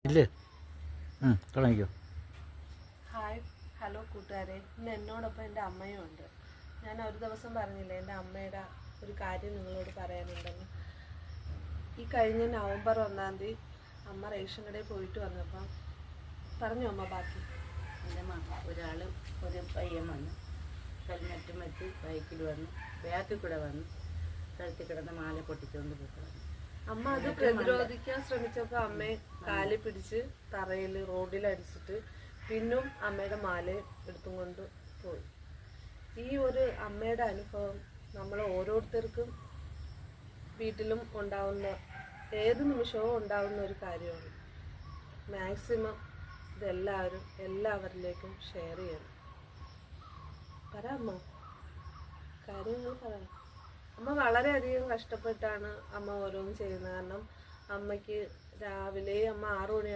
ഇല്ലേ തുടങ്ങിക്കോ. Hi, hello കൂട്ടുകാരെ. ഇന്ന് എന്നോടൊപ്പം എൻ്റെ അമ്മയും ഉണ്ട്. ഞാൻ ഒരു ദിവസം പറഞ്ഞില്ലേ എൻ്റെ അമ്മയുടെ ഒരു കാര്യം നിങ്ങളോട് പറയാനുണ്ടെന്ന്. ഈ കഴിഞ്ഞ നവംബർ 1-ാം തീയതി അമ്മ റേഷൻ കടയിൽ പോയിട്ട് വന്നപ്പം പറഞ്ഞു അമ്മ ബാക്കി. എൻ്റെ ഒരു പയ്യൻ വന്നു, ഹെൽമെറ്റും വെച്ച് ബൈക്കിൽ വന്നു, ബാക്കിൽ കൂടെ വന്നു, കഴുത്തിൽ കിടന്ന മാല പൊട്ടിച്ചുകൊണ്ട് പോയി. അമ്മ അത് പ്രതിരോധിക്കാൻ ശ്രമിച്ചപ്പോൾ അമ്മയെ കാലി പിടിച്ച് തറയിൽ റോഡിലടിച്ചിട്ട് പിന്നും അമ്മയുടെ മാല എടുത്തും കൊണ്ട് പോയി. ഈ ഒരു അമ്മയുടെ അനുഭവം നമ്മൾ ഓരോരുത്തർക്കും വീട്ടിലും ഉണ്ടാവുന്ന, ഏത് നിമിഷവും ഉണ്ടാവുന്ന ഒരു കാര്യമാണ്. മാക്സിമം ഇതെല്ലാവരും എല്ലാവരിലേക്കും ഷെയർ ചെയ്യണം. പറ അമ്മ, കാര്യങ്ങൾ പറയാം. അമ്മ വളരെയധികം കഷ്ടപ്പെട്ടാണ് അമ്മ ഓരോന്നും ചെയ്യുന്നത്. കാരണം അമ്മയ്ക്ക് രാവിലെ അമ്മ 6 മണി